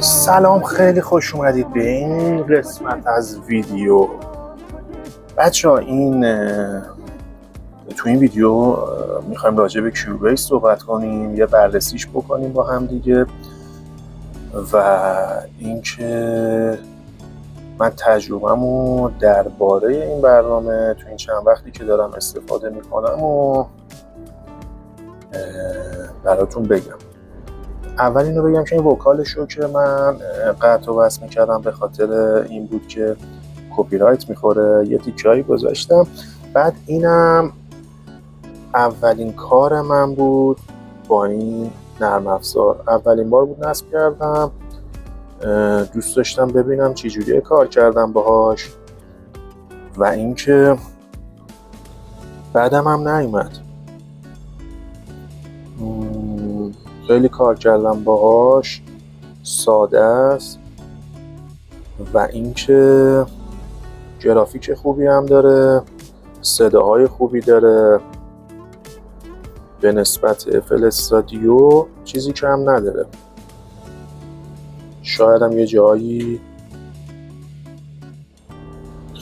سلام، خیلی خوش اومدید به این قسمت از ویدیو. بچه‌ها تو این ویدیو میخوایم راجع به کیوبیس صحبت کنیم، یه بررسیش بکنیم با هم دیگه و اینکه من تجربه‌مو درباره این برنامه تو این چند وقتی که دارم استفاده میکنم و براتون بگم. اول اینو بگم که این وکالشو که من قطع و وصل میکردم به خاطر این بود که کپی رایت میخوره، یه تیکه‌ای گذاشتم. بعد اینم اولین کار من بود با این نرم افزار، اولین بار بود نصب کردم. دوست داشتم ببینم چه جوری کار کردم باهاش و اینکه بعدم هم نیومد. خیلی کار کردم باهاش، ساده است و اینکه گرافیک خوبی هم داره، صداهای خوبی داره، به نسبت FL استودیو چیزی کم نداره. شاید هم یه جایی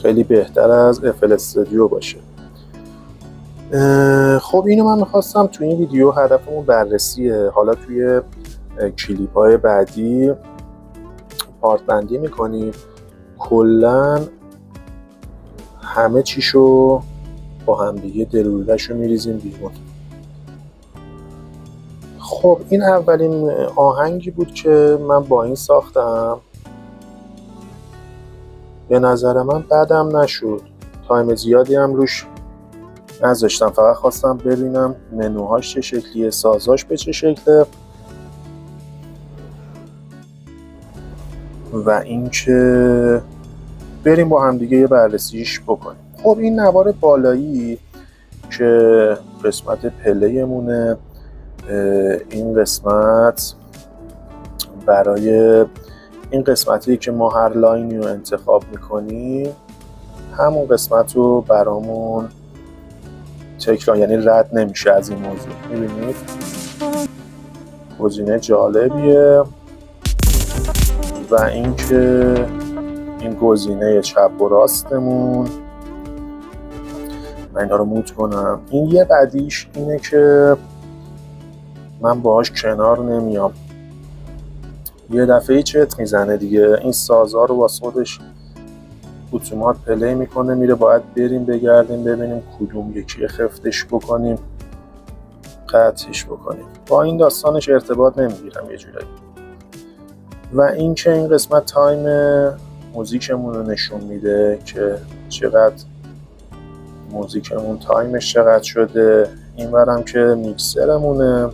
خیلی بهتر از FL استودیو باشه. خب اینو من میخواستم تو این ویدیو، هدفمون بررسیه. حالا توی کلیپ های بعدی پارت بندی میکنیم، کلن همه چیشو با هم دیگه دلولشو میریزیم بیرون. خب این اولین آهنگی بود که من با این ساختم. به نظر من بدم نشد، تایم زیادی هم روش نذاشتم، فقط خواستم ببینم منوهاش چه شکلیه، سازاش به چه شکله و اینکه بریم با هم دیگه یه بررسیش بکنیم. خب این نوار بالایی که قسمت پلیمونه، این قسمت برای این قسمتی که ما هر لاینی رو انتخاب میکنیم همون قسمت رو برامون تکرار، یعنی رد نمیشه از این موضوع. میبینید گزینه جالبیه و اینکه این گزینه چپ و راستمون، من اینا رو موت کنم. این یه بدیش اینه که من باهاش کنار نمیام، یه دفعه چت میزنه دیگه. این سازها رو واسه خودش اتومات پلی میکنه میره، باید بریم بگردیم ببینیم کدوم یکی خفتش بکنیم قطعش بکنیم. با این داستانش ارتباط نمیگیرم یه جورایی. و اینکه این قسمت تایم موزیکمون رو نشون میده که چقدر موزیکمون تایمش چقدر شده. این برم که میکسرمونه،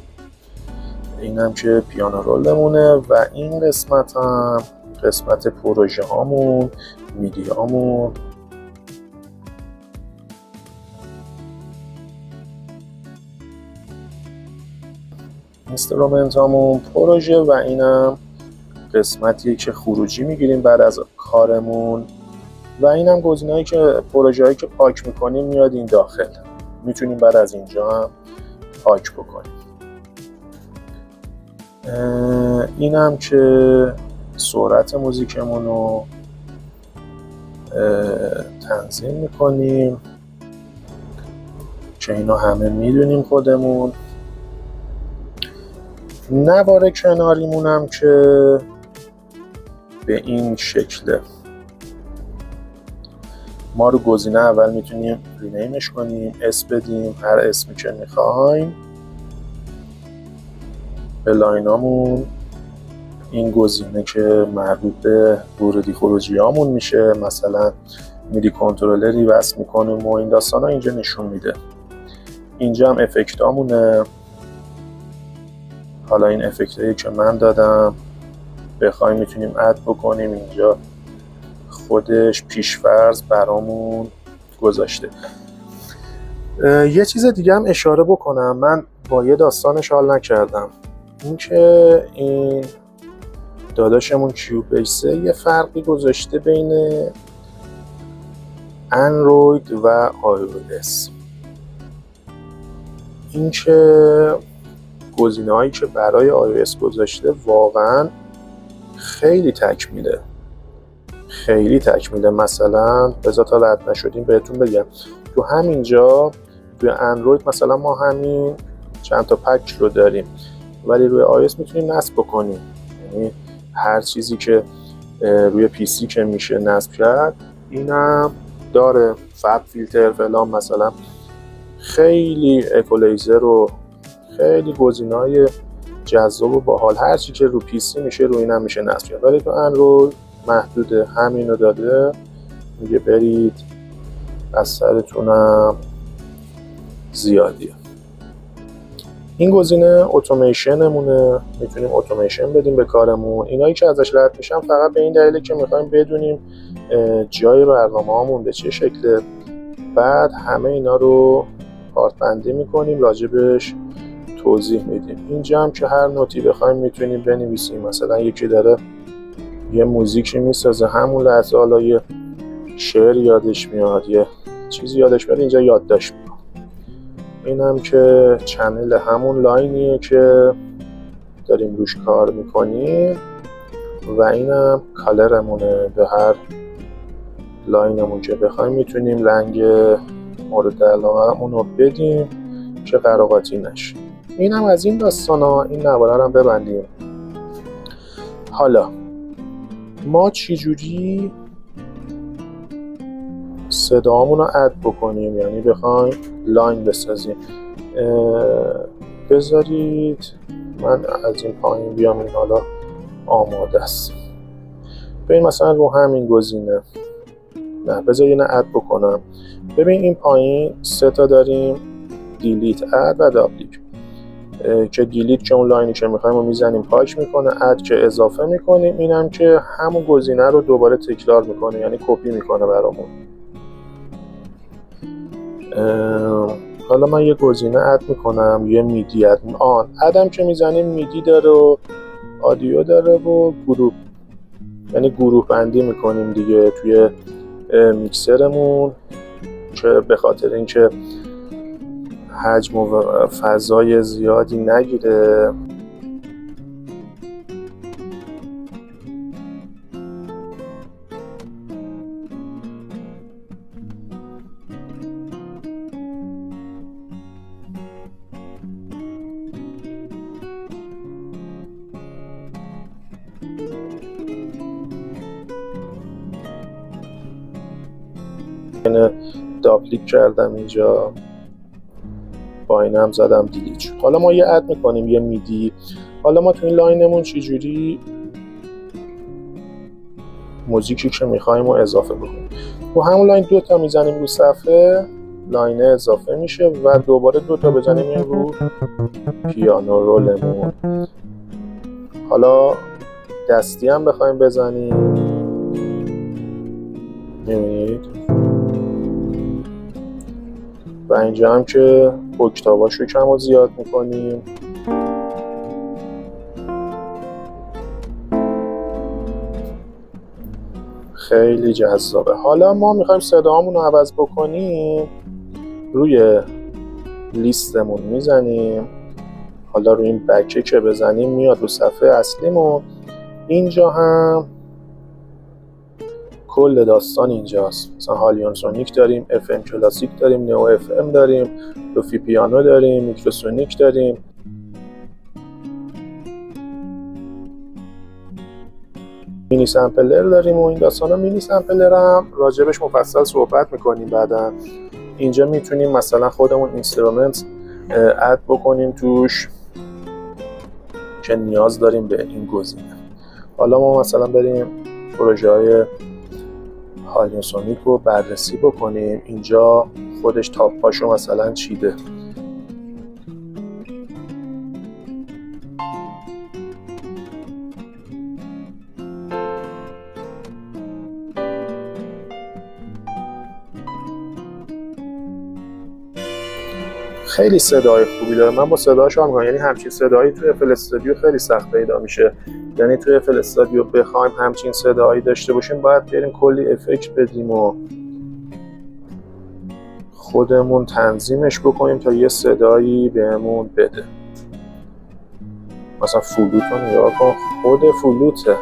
اینم که پیانو رولمونه و این قسمت هم قسمت پروژه هامون، میدی هامون. اینسترومنت هامون، پروژه و اینم قسمتیه که خروجی میگیریم بعد از کارمون و اینم گزینه‌ای که پروژه هایی که پاک میکنیم میاد این داخل، میتونیم بعد از اینجا هم پاک بکنیم. اینم که سرعت موزیکمون رو تنظیم میکنیم که اینو همه میدونیم خودمون. نوار کناریمونم که به این شکله. ما رو گزینه اول میتونیم رینیمش کنیم، اسم بدیم، هر اسمی که میخوایم به لاینامون. این گزینه که مربوط به ورودی خروجی هامون میشه، مثلا میدی کنترلری وصل میکنیم و این داستان ها اینجا نشون میده. اینجا هم افکت هامونه. حالا این افکت هایی که من دادم بخوایم میتونیم اد بکنیم، اینجا خودش پیش‌فرض برامون گذاشته. یه چیز دیگه هم اشاره بکنم، من با یه داستانش حال نکردم. این که این داداشمون کیوبیسه یه فرقی گذاشته بین اندروید و iOS. این که گزینه‌هایی که برای iOS گذاشته واقعا خیلی تکمیله. مثلا بذار تا رد نشدیم بهتون بگم، تو همینجا توی اندروید مثلا ما همین چند تا پک رو داریم، ولی روی iOS میتونیم نصب بکنیم. یعنی هر چیزی که روی PC که میشه نصب کرد اینم داره. فاب فیلتر فلان، مثلا خیلی اکولیزر و خیلی گزینه‌های جذاب و باحال، هر چی که رو PC میشه روی اینم میشه نصب کرد. ولی تو اندروید محدوده، همینو داده، میگه برید از سرتونم زیادیه. این گزینه اتوماسیونمونه، میتونیم اتوماسیون بدیم به کارمون. اینایی که ازش رد میشم فقط به این دلیله که میخوایم بدونیم جای برنامه‌هامون به چه شکله، بعد همه اینا رو پارت بندی میکنیم، راجبش توضیح میدیم. اینجا هم که هر نوتی بخوایم میتونیم بنویسیم. مثلا یکی داره یه موزیکی میسازه، همون لحظه حالا یه شعر یادش میاد، یه چیزی یادش میاد، اینجا یادداشت میکنه. اینم که چنل همون لاینیه که داریم روش کار میکنیم و اینم کالرمونه. به هر لاینمون که بخوایم میتونیم رنگ مورد علاقه‌مون رو بدیم که قراقاتی نشه. اینم از این داستانا. این نواره هم ببندیم. حالا ما چجوری صدامون رو اد بکنیم، یعنی بخوایم لاین بسازیم؟ بذارید من از این پایین بیام، این حالا آماده است. ببین مثلا رو همین گزینه، نه بذار اینو اد بکنم. ببین این پایین 3 تا داریم، دیلیت، اد و دابلیک. که دیلیت که اون لاینی که میخوایم رو میزنیم پاک میکنه، اد که اضافه میکنیم، اینم که همون گزینه رو دوباره تکرار میکنه، یعنی کپی میکنه برامون. حالا من یه گزینه اد میکنم، یه میدی اد. ادم که میزنیم میدی داره و آدیو داره و گروه، یعنی گروه بندی میکنیم دیگه توی میکسرمون، که به خاطر اینکه حجم و فضای زیادی نگیره. دابلیک کردم اینجا، با اینم زدم دیلیت شد. حالا ما یه اد میکنیم، یه میدی. حالا ما تو این لاینمون چجوری موزیکی که میخوایم رو اضافه بکنیم؟ تو همون لاین 2 تا میزنیم رو صفحه، لاینه اضافه میشه و دوباره 2 تا بزنیم این رو پیانو رولمون. حالا دستی هم بخوایم بزنیم، میبینید. و اینجا هم که اکتاباشو کم و زیاد میکنیم. خیلی جذابه. حالا ما میخوایم صداهامون رو عوض بکنیم، روی لیستمون میزنیم. حالا روی این بکه که بزنیم میاد رو صفحه اصلیمون. اینجا هم کل داستان اینجاست. مثلا هالیون سونیک داریم، اف ام کلاسیک داریم، نئو اف ام داریم، لوفی پیانو داریم، میکروسونیک داریم. مینی سامپلر داریم و این داستانا. مینی سامپلر هم راجبش مفصل صحبت میکنیم بعدا. اینجا میتونیم مثلا خودمون اینسترومنت اد بکنیم توش که نیاز داریم به این گزینه. حالا ما مثلا بریم پروژه های هالیون سونیک رو بررسی بکنیم. اینجا خودش تاپاشو مثلا چیده. خیلی صدای خوبی داره. من با صداش هم میگم، یعنی همچین صدایی توی FL استودیو خیلی سخت پیدا میشه. یعنی توی FL استودیو بخوایم همچین صدایی داشته باشیم باید بریم کلی افکت بدیم و خودمون تنظیمش بکنیم تا یه صدایی بهمون بده. مثلا فلوت رو نگاه کن، خود فلوته.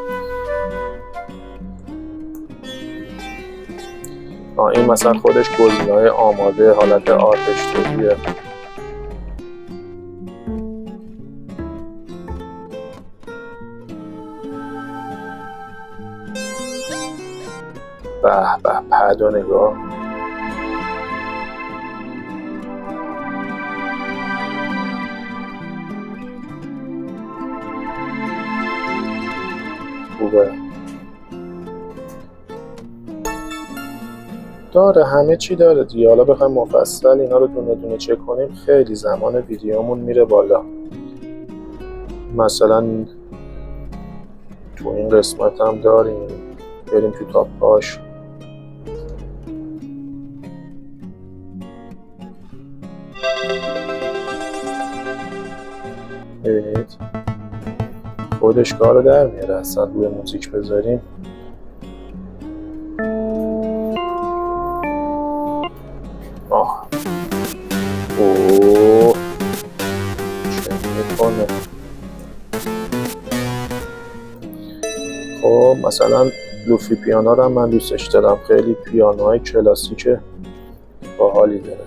این مثلا خودش گزینه‌های آماده حالت آرکستریه. به به پد و نگاه. خوبه، داره همه چی داره دیگه. حالا بخوایم مفصل اینا رو دونه دونه چک کنیم خیلی زمان ویدیومون میره بالا. مثلا تو این قسمت هم داریم، بریم تو تاپ‌هاش. ببینید خودش کارو در میاره. اصلا روی موزیک بذاریم اوه چه میکنه. خب مثلا لوفی پیانو رو هم من دوستش دارم، خیلی پیانوهای کلاسیک باحالی داره.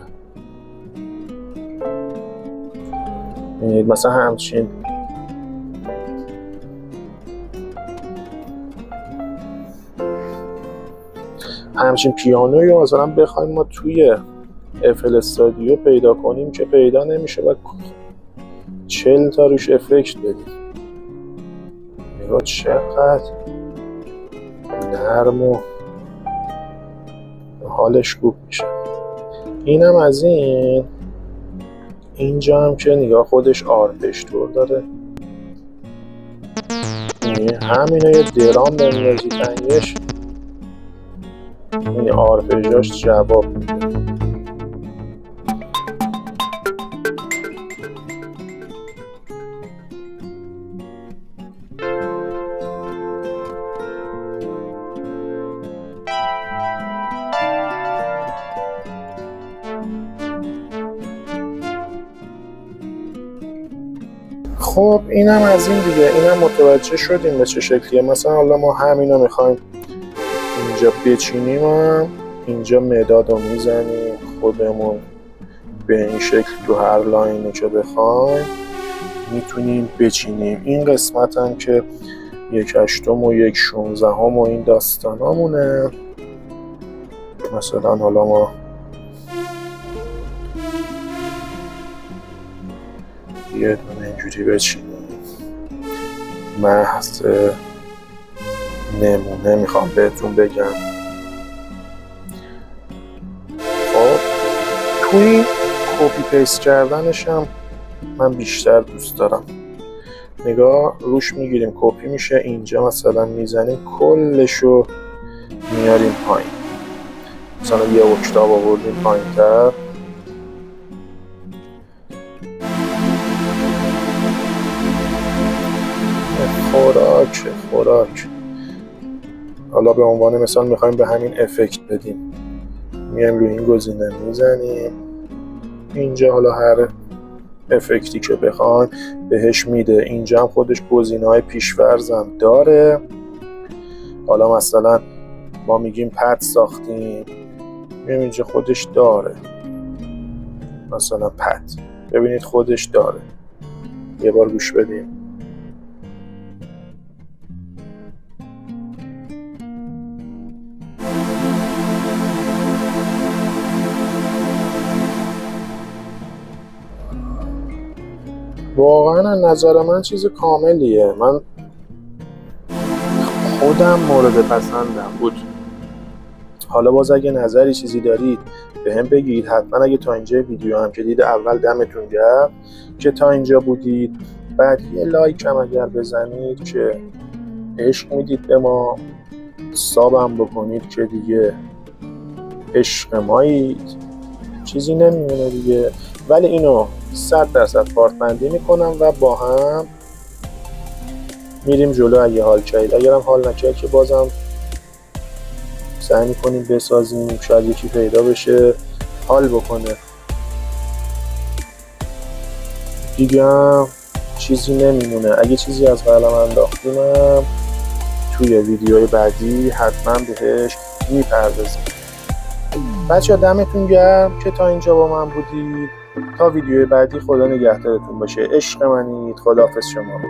ببینید مثلا همچین پیانویی رو مثلا بخوایم ما توی FL استودیو پیدا کنیم که پیدا نمیشه و 40 تا روش افکت بدیم. نگاه چقدر نرم و حالش خوب میشه. اینم از اینجا هم که نگاه خودش آرپشتور داره. همینو یه درام بندازی تنگش، این آرپژاش جواب میده. خب اینم از این دیگه. اینم متوجه شدیم به چه شکلیه. مثلا حالا ما همینو میخوایم اینجا بچینیم و اینجا مداد رو میزنیم خودمون به این شکل تو هر لاینی که بخوایم میتونیم بچینیم. این قسمت هم که 1/8 و 1/16 و این داستانامونه. مثلا حالا ما یه دونه اینجوری بچینیم، محض نمونه میخوام بهتون بگم. خب توی کپی پیست کردنش هم من بیشتر دوست دارم. نگاه روش میگیریم کپی میشه، اینجا مثلا میزنیم کلشو میاریم پایین. مثلا یه اکتاب آوردیم پایین تر، خوراک. حالا به عنوان مثال میخوایم به همین افکت بدیم، میایم روی این گزینه میزنیم اینجا، حالا هر افکتی که بخوایم بهش میده. اینجا هم خودش گزینه‌های پیش‌فرض هم داره. حالا مثلا ما میگیم پد ساختیم، میایم اینجا خودش داره. مثلا پد ببینید خودش داره. یه بار گوش بدیم. واقعا از نظر من چیز کاملیه. من خودم مورد پسندم بود. حالا باز اگه نظری چیزی دارید به هم بگید حتما. اگه تا اینجا ویدیو هم که دید اول دمتون گرم که تا اینجا بودید. بعد یه لایک هم اگر بزنید که عشق میدید به ما، ساب هم بکنید که دیگه عشق مایید، چیزی نمیمونه دیگه. ولی اینو 100% پارت بندی میکنم و با هم میریم جلو. اگه حال کرد، اگرم حال نکرد که بازم سعی میکنیم بسازیم، شاید یکی پیدا بشه حال بکنه دیگه. چیزی نمیمونه. اگه چیزی از قلم انداختیمم توی ویدیوهای بعدی حتما بهش میپردازیم. بچه دمتون گرم که تا اینجا با من بودید. تا ویدیوی بعدی خدا نگهدارتون باشه. عشق منید. خداحافظ شما.